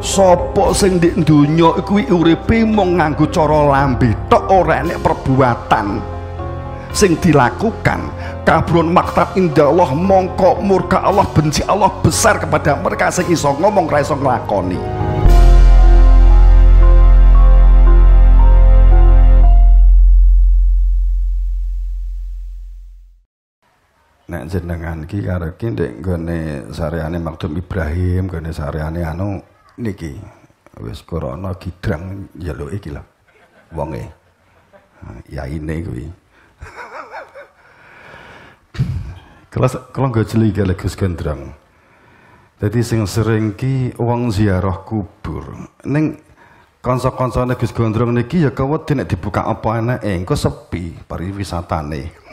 Sapa sing ndek donya kuwi uripe mung nganggo cara lambe tok, ora enek perbuatan sing dilakukan. Kabrun maktab indah Allah, mongko murka Allah, benci Allah besar kepada mereka sing iso ngomong ra iso nglakoni. Nek jenengan ki karo ki ndek nggone sareane Maktum Ibrahim, nggone sareane anu niki wis krana gidrang njaluk iki lho wonge yaine kuwi. Kalau nggak jeli kali Gus Gendrang. Jadi sing sering ki wong ziarah kubur. Neng kanca-kancane Gus Gendrang niki ya kewedi nek dibuka apa enake, engko sepi pariwisatane.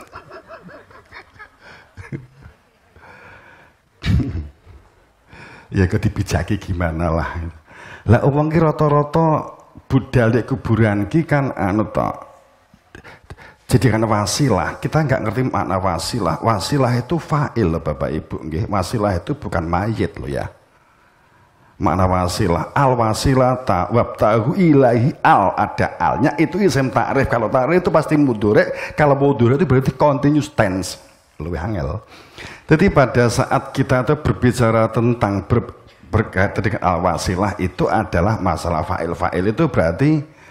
Ya kok dibijaki gimana lah. Lah wong ki rata-rata budal di kuburan ki kan anu tok. Jadi kan wasilah, kita nggak ngerti makna wasilah. Wasilah itu fa'il Bapak Ibu, nggih. Wasilah itu bukan mayit loh ya. Makna wasilah, al wasilata wabtahu ilahi, al ada alnya itu isim ta'rif. Kalau ta'rif itu pasti mudhari', kalau mudhari' itu berarti continuous tense. Lebih angel. Jadi pada saat kita tuh berbicara tentang berkaitan dengan al wasilah itu adalah masalah fa'il. Fa'il itu berarti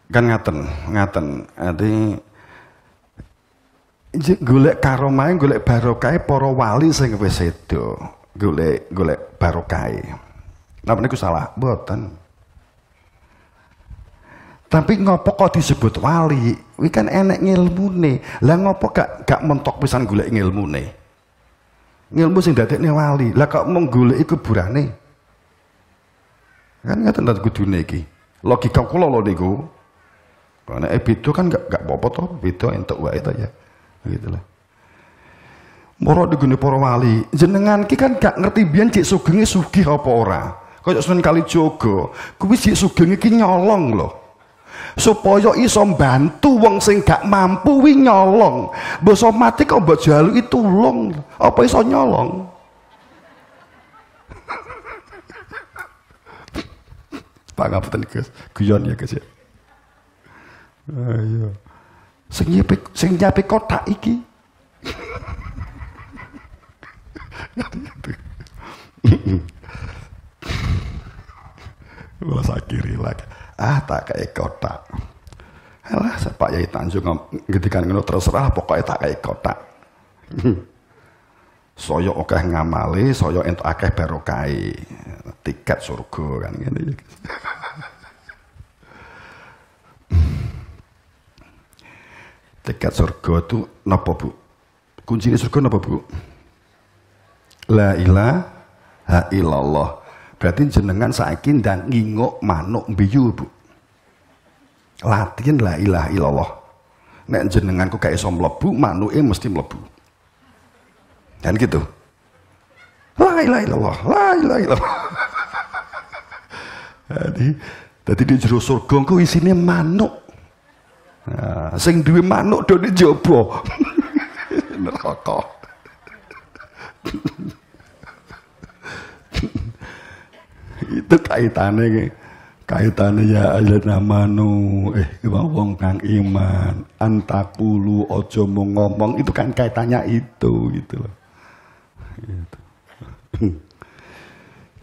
kan ngaten ati golek karomahe golek barokahe para wali sing wis sedo, golek barokahe. Napa niku salah? Mboten. Tapi ngopo kok disebut wali? Kuwi kan enek ngilmune. Lah ngopo gak mentok pisan golek ngilmune? Ngilmu sing dadekne wali. Lah kok mung goleki kuburane? Kan ngaten ta kudune iki. Logika kula lho niku. Karena beda kan gak apa-apa toh, beda entuk wae to ya. Begitulah. Moro digune para wali, jenengan ki kan gak ngerti biyen cek sugenge sugih apa ora. Kaya Sunan Kalijaga, kuwi cek sugenge ki nyolong lho. Supaya iso mbantu wong sing gak mampu wi nyolong. Basa mati kok mbok jaluki tulung, apa iso nyolong? Pangapunten Gus, guyon ya Gus ya. Ayo. Sing nyapi kotak iki. Wala sakiri lagi. Tak kayak kotak. Alah, Pak Yai Tanjung ngedikan ngono terserah pokoknya tak kayak kotak. Saya akeh ngamali, saya entuk akeh barokai. Tiket surga kan ngene. Tiket surga itu napa Bu? Kunci surga napa Bu? La ilaha illallah. Berarti jenengan saiki ndang nginguk manuk mbiyu Bu. Latihan la ilaha illallah. Nek jenengan kok gak iso mlebu, manuke mesti mlebu. Dan gitu. La ilaha illallah, la ilaha illallah. Jadi di jero surga ku isine manuk. Nah, sing duwe manuk do di jaba. Neraka. Itu kaitannya ya ayyuhal amanu wong kang iman antakulu ojo mau ngomong, itu kan kaitannya itu gitu loh. Gitu.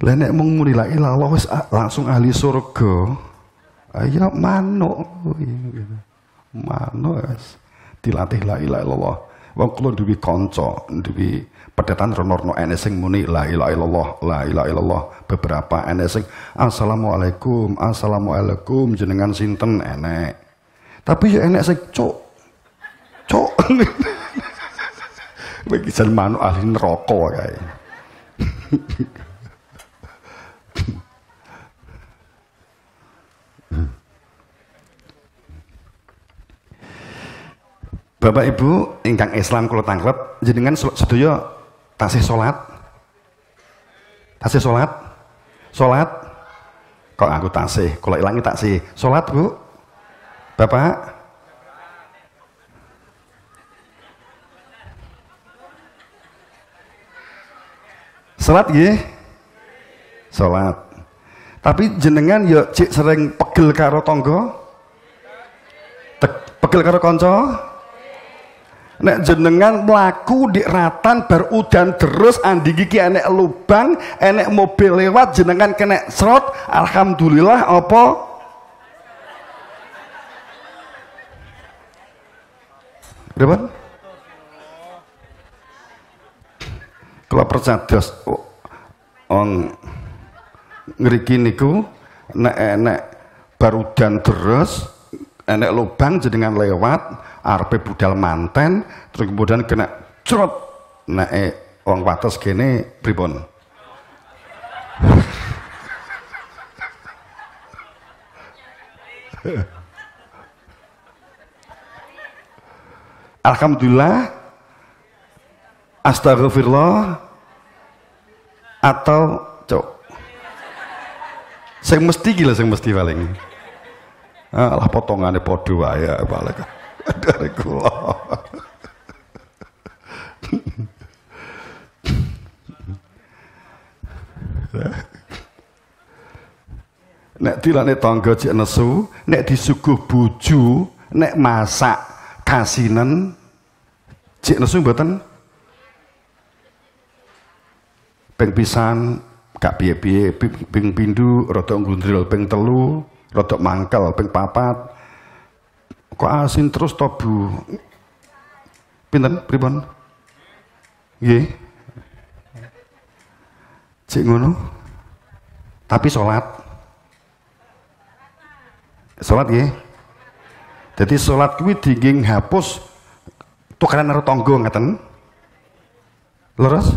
Lah nek mung muni la ilaha illallah wis langsung ahli surga. Ayo manuk gitu. Manuk wis dilatih la ilaha illallah. Wong kula duwe kanca, duwe pedatan rono-rono enek sing muni la ilaha illallah, la ilaha illallah. Beberapa enek sing assalamualaikum, assalamualaikum jenengan sinten enek. Tapi ya enek sing cuk. Bagi jan manuk ahli neraka kae. Bapak Ibu ingkang Islam kula tanglet, jenengan sedaya tasih salat? Tasih salat? Salat? Kok aku tasih, kula ilangi taksih. Salat, Bu? Bapak? Salat nggih? Salat. Tapi jenengan ya cik sering pegel karo tangga? Pegel karo kanca? Nek jenengan mlaku di ratan bar udan terus andigi ki enek lubang, enek mobil lewat jenengan kena serot, alhamdulillah apa? Berapa? Kalau percados on ngriki niku nek enek bar udan terus enek lubang jenengan lewat arepe budal manten terus kemudian kena crot nek wong wates kene pripun? Alhamdulillah, astagfirullah, atau cok sing mesti gila sing mesti paling alah potongane padha wae balik dari kula. Nek dilane tangga cek nesu, nek disuguh bojo, nek masak kasinen cek nesu mboten ping pisan gak piye-piye, ping pindho rada nglundril, ping telu rada mangkel, ping papat kok asin terus to Bu? Pinten pripun? Nggih. Cek ngono. Tapi salat nggih. Jadi salat kuwi dingin hapus tukaran karo tangga ngaten. Leres?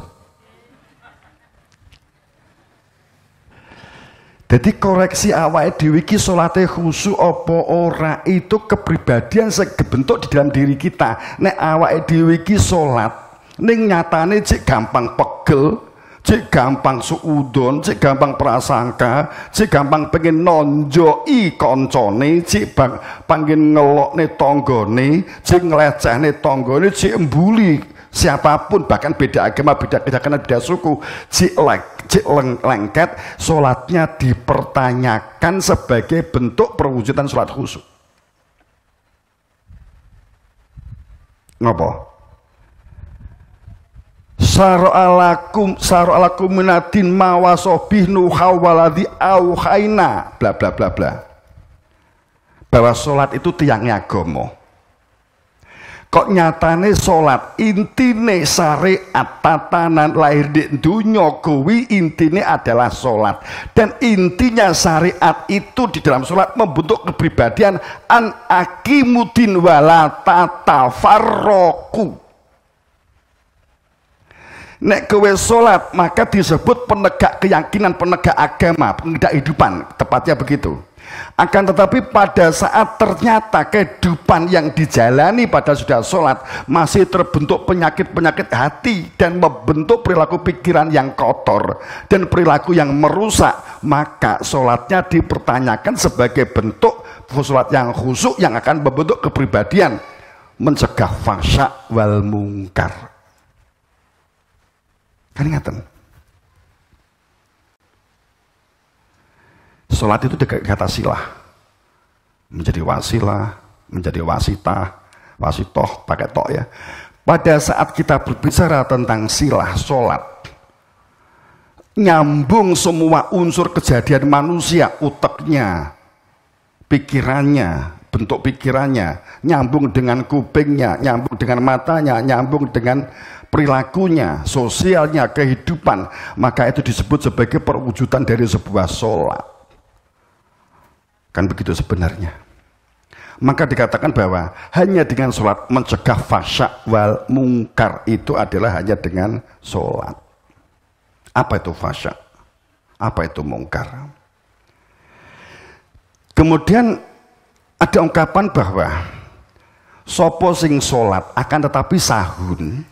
Jadi koreksi awake dhewe iki salate khusyuk apa ora itu kepribadian sing kebentuk di dalam diri kita. Nek awake dhewe iki salat ning nyatane cek gampang pegel, cek gampang suudon, cek gampang prasangka, cek gampang pengen nonjoki koncone, cek pengen ngelokne tanggane, cek nglecehne tanggane, cek embuli siapapun bahkan beda agama, beda keyakinan, beda suku, cek lengket, sholatnya dipertanyakan sebagai bentuk perwujudan sholat khusyuk. Ngapa? Saro'alakum minadin mawasobih nuhawaladi auhaina bla bla bla bla. Bahwa sholat itu tiangnya agama. Kok nyatane sholat intine syariat tatanan lahir di dunya kuwi intine adalah sholat, dan intinya syariat itu di dalam sholat membentuk kepribadian an akimudin wala tatafarroku. Nek kowe sholat maka disebut penegak keyakinan, penegak agama, penegak kehidupan, tepatnya begitu. Akan tetapi pada saat ternyata kehidupan yang dijalani pada sudah sholat masih terbentuk penyakit-penyakit hati dan membentuk perilaku pikiran yang kotor dan perilaku yang merusak, maka sholatnya dipertanyakan sebagai bentuk sholat yang khusyuk yang akan membentuk kepribadian, mencegah fahsya wal mungkar. Kan ingatan? Sholat itu kata silah, menjadi wasilah, menjadi wasitah, wasitoh, pakai tok ya. Pada saat kita berbicara tentang silah sholat, nyambung semua unsur kejadian manusia, uteknya, pikirannya, bentuk pikirannya, nyambung dengan kupingnya, nyambung dengan matanya, nyambung dengan perilakunya, sosialnya, kehidupan, maka itu disebut sebagai perwujudan dari sebuah sholat. Kan begitu sebenarnya. Maka dikatakan bahwa hanya dengan sholat mencegah fahsya wal mungkar itu adalah hanya dengan sholat. Apa itu fahsya? Apa itu mungkar? Kemudian ada ungkapan bahwa sopo sing sholat akan tetapi sahun,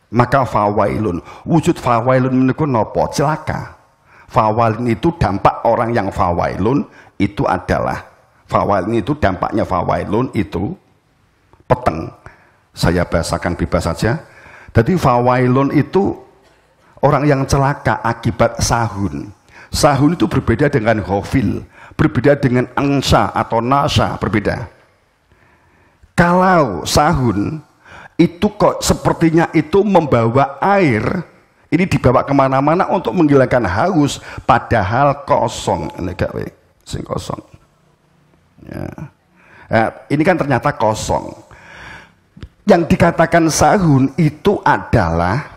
maka fawailun. Wujud fawailun meniku nopo? Celaka. Fawailun itu dampak orang yang fawailun itu adalah fawailun itu dampaknya fawailun itu peteng. Saya bahasakan bebas saja. Jadi fawailun itu orang yang celaka akibat sahun. Sahun itu berbeda dengan ghafil, berbeda dengan angsa atau nasa, berbeda. Kalau sahun itu kok sepertinya itu membawa air, ini dibawa kemana-mana untuk menghilangkan haus, padahal kosong. Ini gak sing kosong. Ya. Nah, ini kan ternyata kosong. Yang dikatakan sahun itu adalah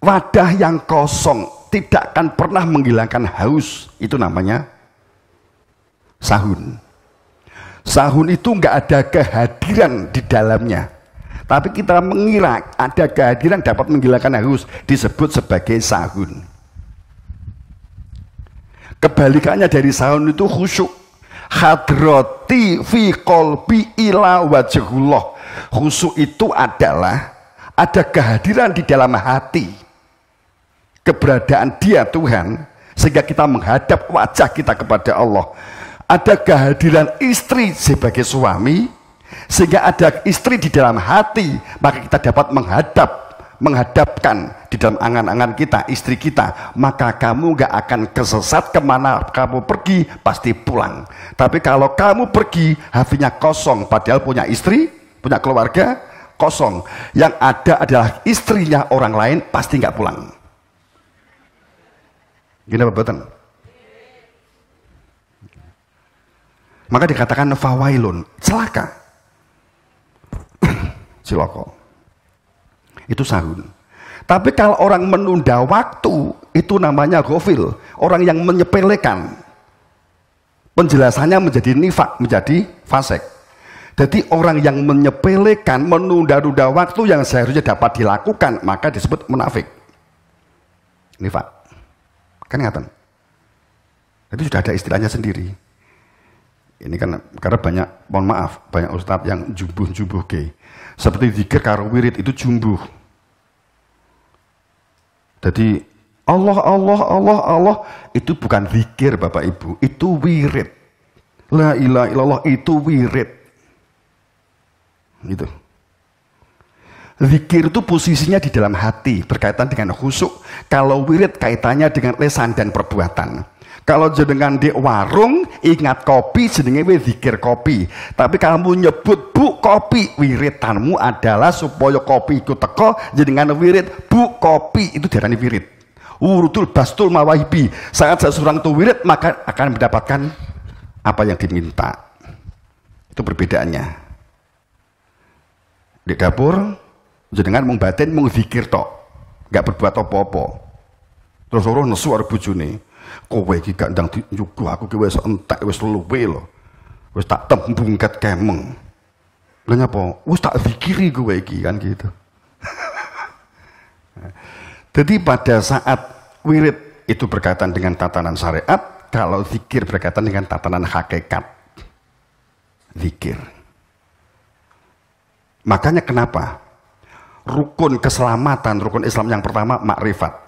wadah yang kosong, tidak akan pernah menghilangkan haus. Itu namanya sahun. Sahun itu nggak ada kehadiran di dalamnya, tapi kita mengira ada kehadiran dapat menghilangkan haus, disebut sebagai sahun. Kebalikannya dari sahun itu khusyuk. Hadrati fi qalbi ila wajhullah. Khusyuk itu adalah ada kehadiran di dalam hati, keberadaan dia Tuhan, sehingga kita menghadap wajah kita kepada Allah. Ada kehadiran istri sebagai suami, sehingga ada istri di dalam hati, maka kita dapat menghadapkan di dalam angan-angan kita istri kita. Maka kamu gak akan kesesat, kemana kamu pergi pasti pulang. Tapi kalau kamu pergi hatinya kosong, padahal punya istri, punya keluarga, kosong, yang ada adalah istrinya orang lain, pasti nggak pulang. Gini apa betul? Maka dikatakan fawailun, celaka. Ciloko. Itu sahun. Tapi kalau orang menunda waktu, itu namanya ghafil, orang yang menyepelekan. Penjelasannya menjadi nifak, menjadi fasik. Jadi orang yang menyepelekan, menunda-nunda waktu yang seharusnya dapat dilakukan, maka disebut munafik. Nifak. Kan ngatan. Itu sudah ada istilahnya sendiri. Ini kan karena banyak, mohon maaf, banyak ustadz yang jumbuh-jumbuh ke. Seperti zikir karo wirid itu jumbuh. Jadi Allah, Allah, Allah, Allah itu bukan zikir Bapak Ibu, itu wirid. La ilaha illallah itu wirid. Gitu. Zikir itu posisinya di dalam hati, berkaitan dengan khusyuk. Kalau wirid kaitannya dengan lisan dan perbuatan. Kalau jenengan di warung ingat kopi, jenenge zikir kopi. Tapi kamu nyebut bu kopi, wiritanmu adalah supaya kopi itu teko, jenengan wirid bu kopi, itu diarani wirid. Urudul bastul mawahibi. Saat seseorang itu wirid, maka akan mendapatkan apa yang diminta. Itu perbedaannya. Di dapur jenengan mung batin mung zikir tok, nggak berbuat apa-apa. Terus orang nesu arep bojone, kowe iki gak ndang nyuguh aku ki wis entek, wis luwe lho. Wis tak tembungket kemeng. Lha nyapa? Wis tak zikiri kowe iki kan gitu. Jadi pada saat wirid itu berkaitan dengan tatanan syariat, kalau zikir berkaitan dengan tatanan hakikat. Zikir. Makanya kenapa? Rukun keselamatan, rukun Islam yang pertama makrifat.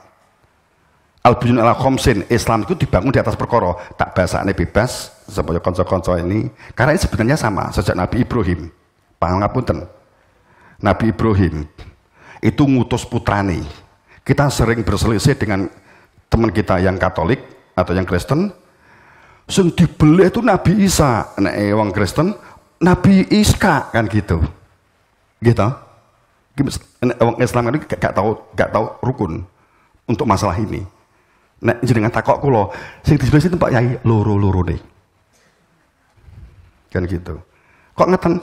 Al-Bunyun ala khomsin, Islam itu dibangun di atas perkara. Tak bahasane bebas supaya konco-konco ini, karena ini sebenarnya sama sejak Nabi Ibrahim. Pangapunten. Nabi Ibrahim itu ngutus putrane. Kita sering berselisih dengan teman kita yang Katolik atau yang Kristen. Sing dibelih itu Nabi Isa, nek wong Kristen Nabi Iska kan gitu. Gitu. Wong Islam itu gak tahu rukun untuk masalah ini. Nek jenengan takok kula, sing di sebelah situ Pak Yai loro-loro nih. Kan gitu. Kok ngeten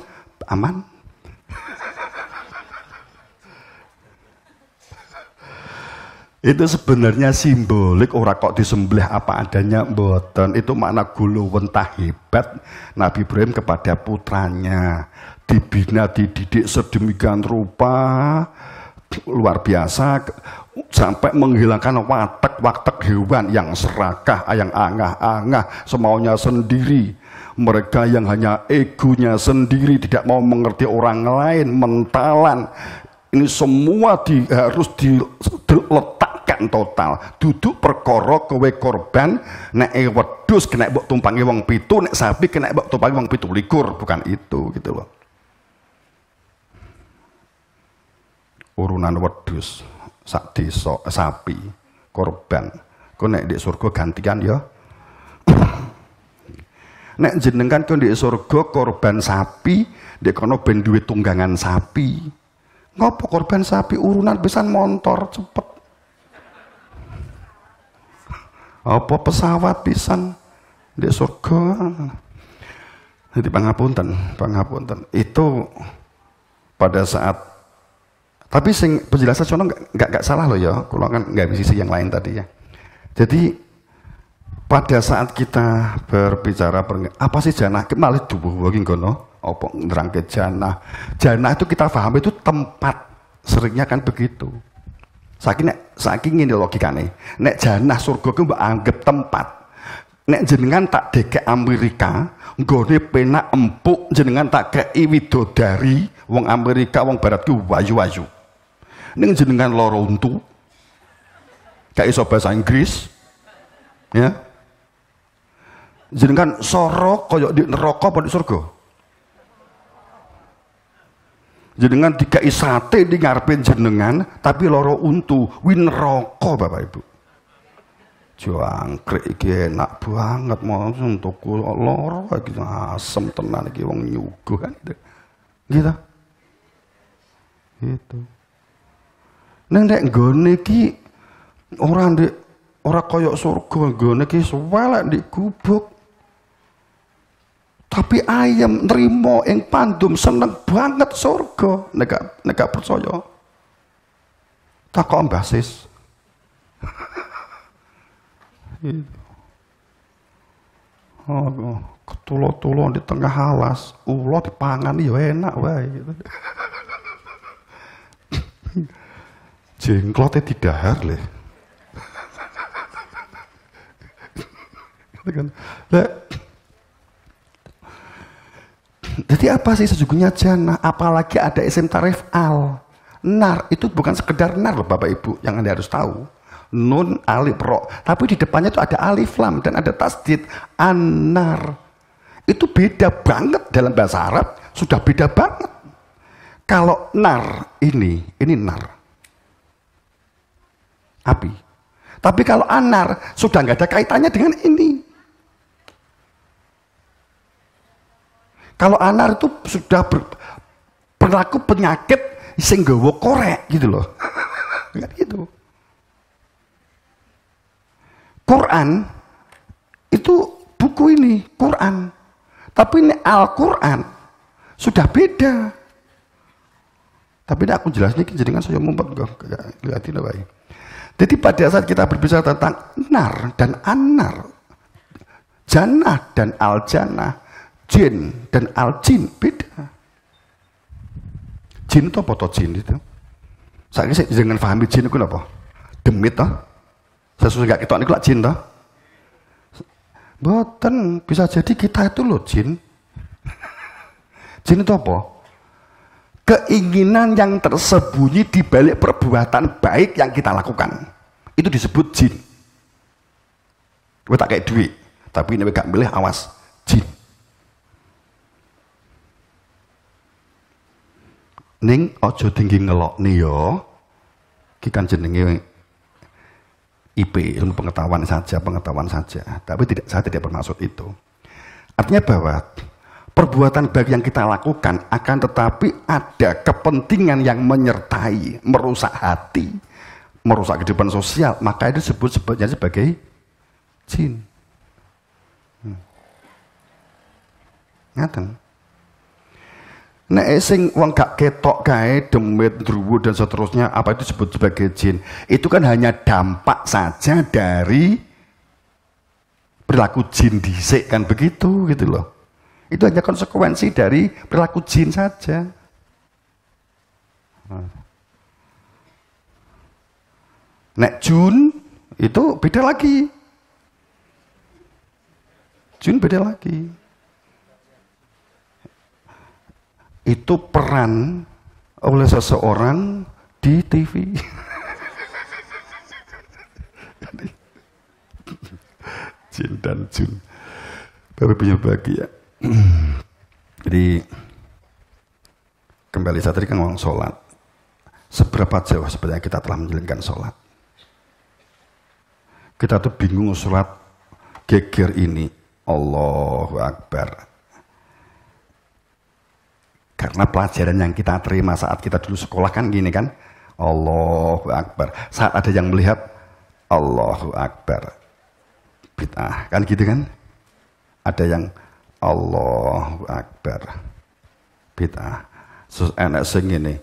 aman? Itu sebenarnya simbolik, ora kok disembelih apa adanya mboten. Itu makna gulu wentah hebat Nabi Ibrahim kepada putranya. Dibina, dididik sedemikian rupa luar biasa sampai menghilangkan watek-watek hewan yang serakah, yang angah-angah, semaunya sendiri. Mereka yang hanya egonya sendiri, tidak mau mengerti orang lain, mentalan. Ini semua harus diletakkan total. Duduk perkara kowe korban, nek wedhus kena mbok tumpangi wong 7, nek sapi kena mbok tumpangi wong 17, bukan itu gitu loh. Urunan wedhus sak desa sapi korban Kok nek di surga gantian ya. Nek jenengan kok di surga korban sapi, dek kono ben duwe tunggangan sapi. Ngopo korban sapi urunan pisan motor cepet. Apa pesawat pisan di surga. Jadi pangapunten. Itu pada saat, tapi sing penjelasan sono nggak salah loh ya, kalau kan nggak bisa sisi yang lain tadi ya. Jadi pada saat kita berbicara apa sih janah, malah tubuh wong ngono, apa nerangke janah. Janah itu kita paham itu tempat, seringnya kan begitu. Saking ini logikane. Nek janah surga ku mbok anggap tempat. Nek jenengan tak deke Amerika, nggone penak empuk, jenengan tak kei widodari, wong Amerika, wong barat ku wayu-wayu. Ning jenengan loro untu, gak iso bahasa Inggris, ya. Jenengan sorok koyok di neraka apa di surga? Jenengan dikai sate di ngarepin jenengan, tapi loro untu, win neraka Bapak Ibu. Jangkrik iki enak banget mosok tuku loro iki asem tenan iki wong nyuguh kan gitu. Gitu. Nek nggone iki ora koyok surga, nggone iki suwelek ndek gubuk. Tapi ayam nrimo ing pandum seneng banget surga nek gak percaya. Takok Mbah Sis. Oh, ketulo-tulo di tengah alas, ulo dipangan ya enak wae gitu. Jengklotnya didahar le. Jadi apa sih sesungguhnya janah? Apalagi ada isim tarif al. Nar itu bukan sekedar nar loh Bapak Ibu, yang Anda harus tahu. Nun alif ro, tapi di depannya itu ada alif lam dan ada tasdid anar. Itu beda banget dalam bahasa Arab, sudah beda banget. Kalau nar ini nar, api. Tapi kalau anar sudah nggak ada kaitannya dengan ini. Kalau anar itu sudah berlaku penyakit sing nggawa korek gitu loh. Kan gitu. Quran itu buku ini, Quran. Tapi ini Al-Quran sudah beda. Tapi ini aku jelasnya jadi kan saya mumpet lihatin apa ya. Jadi pada saat kita berbicara tentang nar dan anar, jannah dan al-jannah, jin dan al-jin beda. Jin itu apa toh jin itu? Saya jangan pahami jin itu apa? Demit toh? Sesuatu gak kita niku jin toh? Boten, bisa jadi kita itu loh jin. Jin itu apa? Keinginan yang tersembunyi di balik perbuatan baik yang kita lakukan. Itu disebut jin. Gue tak kayak duit, tapi ini gak milih, awas, jin. Ning ojo tinggi ngelok nih yo. Ki kan jenenge IP, ilmu pengetahuan saja. Tapi saya tidak bermaksud itu. Artinya bahwa perbuatan baik yang kita lakukan akan tetapi ada kepentingan yang menyertai, merusak hati, merusak kehidupan sosial, maka itu sebutnya sebagai jin. Ngaten. Nek sing wong gak ketok kae demit, druwu dan seterusnya, apa itu disebut sebagai jin? Itu kan hanya dampak saja dari perilaku jin dhisik kan begitu gitu loh. Itu hanya konsekuensi dari perilaku jin saja. Nek jun itu beda lagi. Jun beda lagi. Itu peran oleh seseorang di TV. Jin dan jun. Bapak punya bahagia. Jadi kembali saya tadi kan ngomong sholat. Seberapa jauh sebenarnya kita telah menjalankan sholat? Kita tuh bingung sholat geger ini. Allahu Akbar. Karena pelajaran yang kita terima saat kita dulu sekolah kan gini kan. Allahu Akbar. Saat ada yang melihat, Allahu Akbar. Bid'ah. Kan gitu kan? Ada yang Allahu Akbar. Bid'ah. Terus enak sing ini.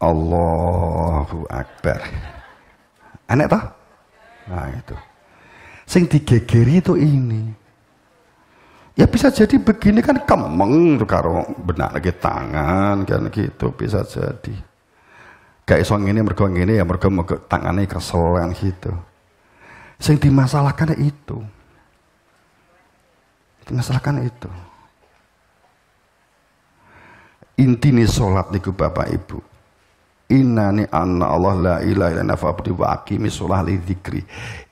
Allahu Akbar. Enak toh? Nah itu. Sing digegeri itu ini. Ya bisa jadi begini kan kemeng tuh karo benak lagi tangan kan gitu bisa jadi. Kayak iso ngene mergo ngene ya mergo tangane kesel kan gitu. Sing dimasalahkan itu. Dimasalahkan itu. Intine salat niku Bapak Ibu. Innani anna Allah la ilaha illa fa'budu wa aqimi sholah li dzikri.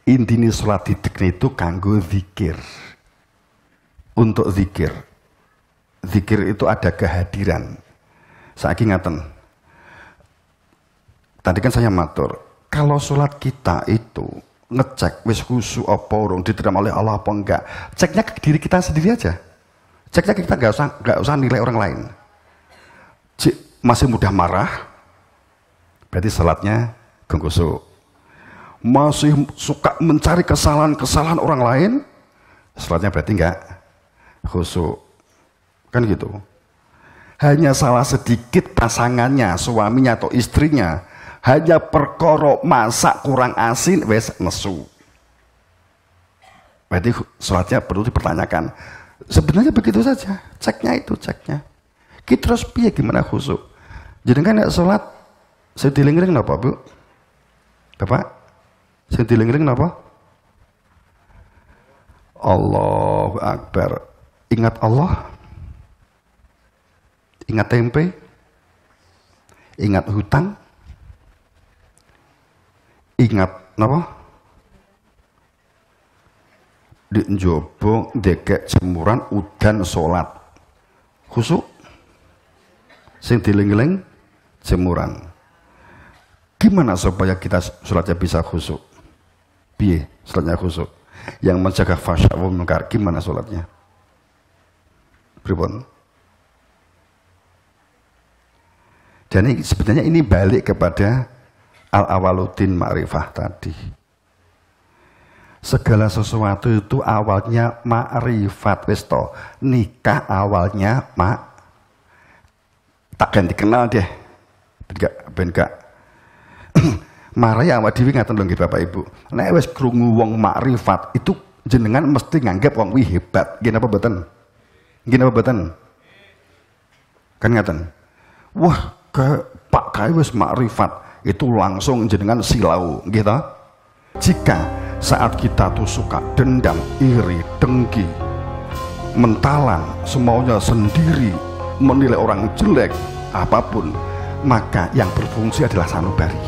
Intine salat itu kanggo zikir. Untuk zikir. Zikir itu ada kehadiran. Saiki ngaten. Tadi kan saya matur, kalau sholat kita itu ngecek wis khusyuk apa urung diterima oleh Allah apa enggak, ceknya ke diri kita sendiri aja. Ceknya kita nggak usah nilai orang lain. Masih mudah marah, berarti sholatnya gak khusyuk. Masih suka mencari kesalahan orang lain, sholatnya berarti enggak khusyuk. Kan gitu. Hanya salah sedikit pasangannya, suaminya atau istrinya, hanya perkara masak kurang asin wes nesu. Berarti sholatnya perlu dipertanyakan. Sebenarnya begitu saja. Ceknya itu ceknya. Kita terus piye gimana khusyuk? Jadi kan nek sholat saya dilingring napa Bu? Bapak? Saya dilingring napa? Allahu Akbar. Ingat Allah, ingat tempe, ingat hutang, ingat napa? Di njaba ndekek jemuran udan salat. Khusyuk. Sing diling-eling jemuran. Gimana supaya kita salatnya bisa khusyuk? Piye salatnya khusyuk? Yang menjaga fasya wa munkar gimana salatnya? Pripun? Dan sebenarnya ini balik kepada al-awaluddin ma'rifah tadi. Segala sesuatu itu awalnya ma'rifat wis to. Nikah awalnya takkan dikenal deh. Ben gak marah ya awak dhewe ngaten lho nggih Bapak Ibu. Nek wis krungu wong ma'rifat itu jenengan mesti nganggep wong kuwi hebat. Nggih napa mboten? Nggih napa mboten? Kan ngaten. Wah, Pak Kai wis makrifat, itu langsung jenengan silau, nggih ta? Jika saat kita tuh suka dendam, iri, dengki, mentalan, semaunya sendiri, menilai orang jelek, apapun, maka yang berfungsi adalah sanubari.